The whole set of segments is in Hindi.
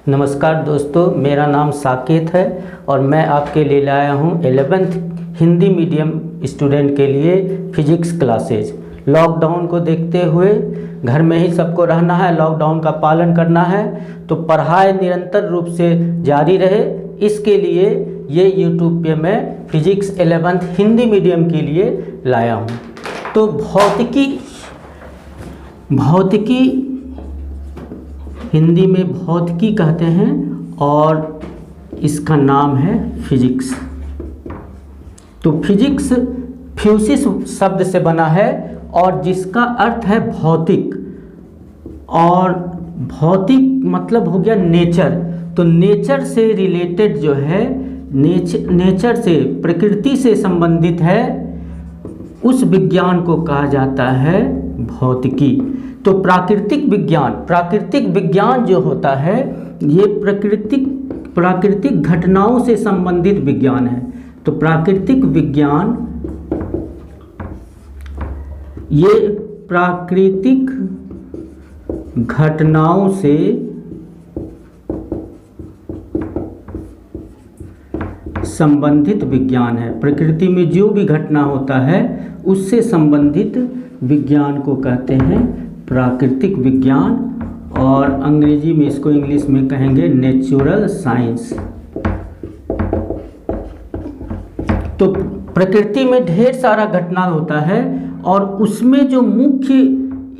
नमस्कार दोस्तों, मेरा नाम साकेत है और मैं आपके लिए लाया हूँ 11th हिंदी मीडियम स्टूडेंट के लिए फिजिक्स क्लासेज। लॉकडाउन को देखते हुए घर में ही सबको रहना है, लॉकडाउन का पालन करना है, तो पढ़ाई निरंतर रूप से जारी रहे, इसके लिए ये यूट्यूब पे मैं फिजिक्स 11th हिंदी मीडियम के लिए लाया हूँ। तो भौतिकी हिंदी में भौतिकी कहते हैं और इसका नाम है फिजिक्स। तो फिजिक्स फ्यूसिस शब्द से बना है और जिसका अर्थ है भौतिक, और भौतिक मतलब हो गया नेचर। तो नेचर से रिलेटेड जो है, नेचर से, प्रकृति से संबंधित है, उस विज्ञान को कहा जाता है भौतिकी। तो प्राकृतिक विज्ञान जो होता है ये प्राकृतिक घटनाओं से संबंधित विज्ञान है। तो प्राकृतिक विज्ञान ये प्राकृतिक घटनाओं से संबंधित विज्ञान है। प्रकृति में जो भी घटना होता है उससे संबंधित विज्ञान को कहते हैं प्राकृतिक विज्ञान, और अंग्रेजी में इसको इंग्लिश में कहेंगे नेचुरल साइंस। तो प्रकृति में ढेर सारा घटना होता है और उसमें जो मुख्य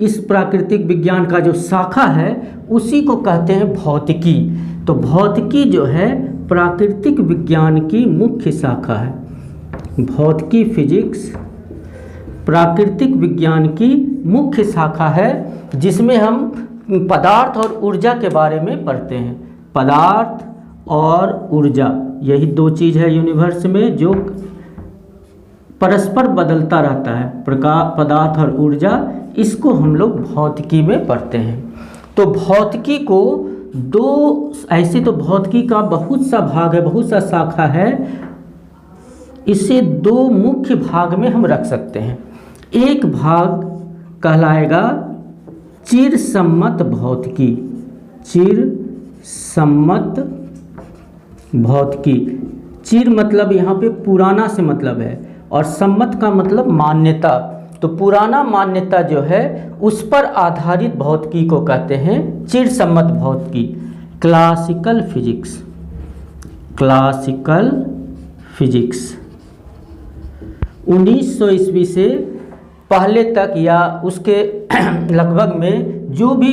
इस प्राकृतिक विज्ञान का जो शाखा है उसी को कहते हैं भौतिकी। तो भौतिकी जो है प्राकृतिक विज्ञान की मुख्य शाखा है। भौतिकी फिजिक्स प्राकृतिक विज्ञान की मुख्य शाखा है, जिसमें हम पदार्थ और ऊर्जा के बारे में पढ़ते हैं। पदार्थ और ऊर्जा, यही दो चीज़ है यूनिवर्स में जो परस्पर बदलता रहता है, पदार्थ और ऊर्जा, इसको हम लोग भौतिकी में पढ़ते हैं। तो भौतिकी को ऐसे तो भौतिकी का बहुत सा भाग है, बहुत सा शाखा है, इसे दो मुख्य भाग में हम रख सकते हैं। एक भाग कहलाएगा चिरसम्मत भौतिकी। चिरसम्मत भौतिकी, चिर मतलब यहाँ पे पुराना से मतलब है, और सम्मत का मतलब मान्यता। तो पुराना मान्यता जो है उस पर आधारित भौतिकी को कहते हैं चिरसम्मत भौतिकी। क्लासिकल फिजिक्स 1900 ईस्वी से पहले तक या उसके लगभग में जो भी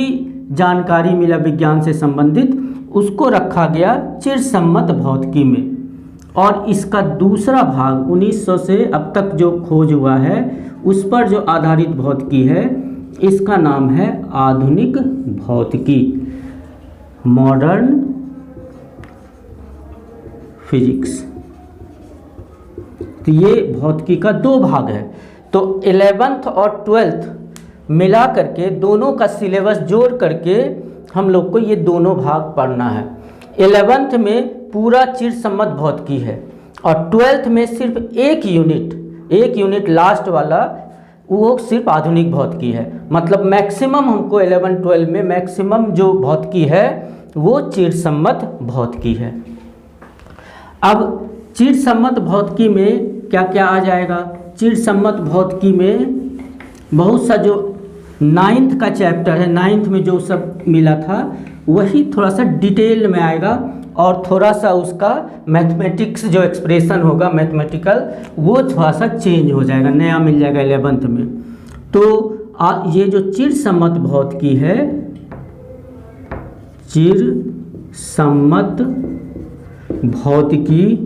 जानकारी मिला विज्ञान से संबंधित उसको रखा गया चिरसम्मत भौतिकी में। और इसका दूसरा भाग 1900 से अब तक जो खोज हुआ है उस पर जो आधारित भौतिकी है, इसका नाम है आधुनिक भौतिकी, मॉडर्न फिजिक्स। तो ये भौतिकी का दो भाग है। तो 11th और 12th मिला करके दोनों का सिलेबस जोड़ करके हम लोग को ये दोनों भाग पढ़ना है। 11th में पूरा चिरसम्मत भौतिकी है और 12th में सिर्फ एक यूनिट लास्ट वाला वो सिर्फ आधुनिक भौतिकी है। मतलब मैक्सिमम हमको 11-12 में मैक्सिमम जो भौतिकी है वो चिरसम्मत भौतिकी है। अब चिरसम्मत भौतिकी में क्या क्या आ जाएगा? चिरसम्मत भौतिकी में बहुत सा जो 9th का चैप्टर है, 9th में जो सब मिला था वही थोड़ा सा डिटेल में आएगा, और थोड़ा सा उसका मैथमेटिक्स जो एक्सप्रेशन होगा मैथमेटिकल वो थोड़ा सा चेंज हो जाएगा, नया मिल जाएगा 11th में। तो ये जो चिरसम्मत भौतिकी है, चिरसम्मत भौतिकी,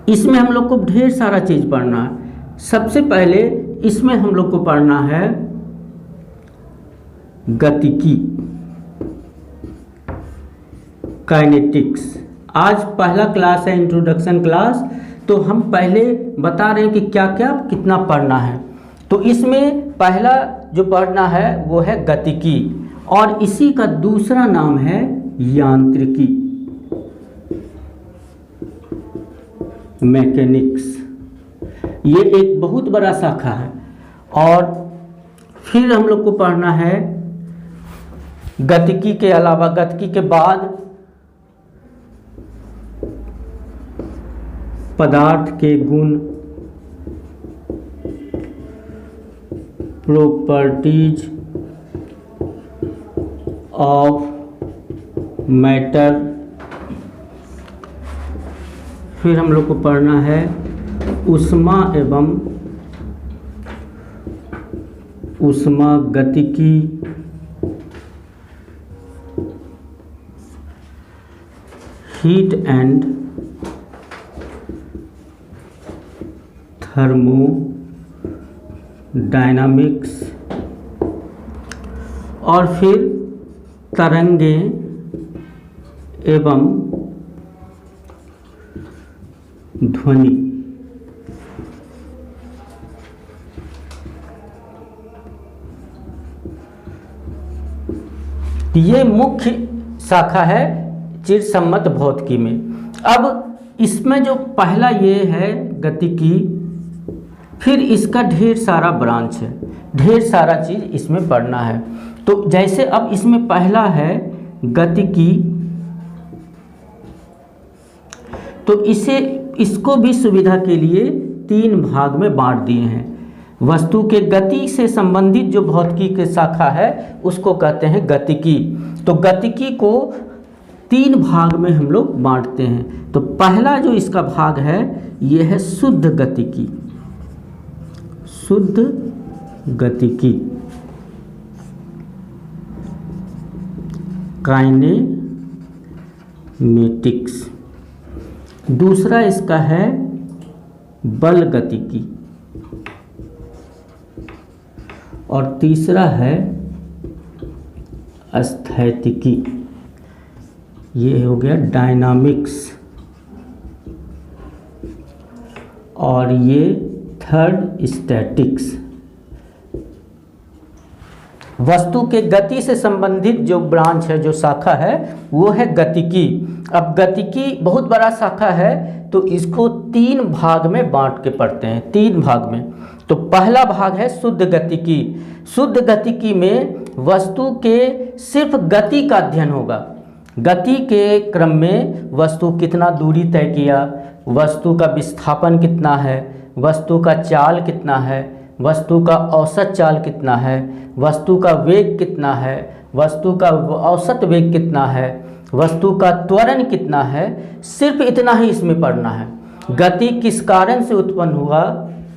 इसमें हम लोग को ढेर सारा चीज़ पढ़ना है। सबसे पहले इसमें हम लोग को पढ़ना है गतिकी, काइनेटिक्स। आज पहला क्लास है, इंट्रोडक्शन क्लास, तो हम पहले बता रहे हैं कि क्या क्या कितना पढ़ना है। तो इसमें पहला जो पढ़ना है वो है गतिकी, और इसी का दूसरा नाम है यांत्रिकी, मैकेनिक्स। ये एक बहुत बड़ा शाखा है। और फिर हम लोग को पढ़ना है गतिकी के अलावा, गतिकी के बाद पदार्थ के गुण, प्रॉपर्टीज ऑफ मैटर। फिर हम लोग को पढ़ना है ऊष्मा एवं ऊष्मागतिकी, हीट एंड थर्मोडायनामिक्स, और फिर तरंगे एवं ध्वनि। ये मुख्य शाखा है चिरसम्मत भौतिकी में। अब इसमें जो पहला ये है गतिकी, फिर इसका ढेर सारा ब्रांच है, ढेर सारा चीज़ इसमें पढ़ना है। तो जैसे अब इसमें पहला है गतिकी, तो इसको भी सुविधा के लिए 3 भाग में बांट दिए हैं। वस्तु के गति से संबंधित जो भौतिकी की शाखा है उसको कहते हैं गतिकी। तो गतिकी को 3 भाग में हम लोग बांटते हैं। तो पहला जो इसका भाग है ये है शुद्ध गतिकी। शुद्ध गतिकी, काइनेमेटिक्स। दूसरा इसका है बल गतिकी, और तीसरा है स्थैतिकी। ये हो गया डायनामिक्स, और ये थर्ड स्टैटिक्स। वस्तु के गति से संबंधित जो ब्रांच है, जो शाखा है, वो है गतिकी। अब गतिकी बहुत बड़ा शाखा है, तो इसको 3 भाग में बांट के पढ़ते हैं, 3 भाग में। तो पहला भाग है शुद्ध गतिकी। शुद्ध गतिकी में वस्तु के सिर्फ गति का अध्ययन होगा। गति के क्रम में वस्तु कितना दूरी तय किया, वस्तु का विस्थापन कितना है, वस्तु का चाल कितना है, वस्तु का औसत चाल कितना है, वस्तु का वेग कितना है, वस्तु का औसत वेग कितना है, वस्तु का त्वरण कितना है, सिर्फ इतना ही इसमें पढ़ना है। गति किस कारण से उत्पन्न हुआ,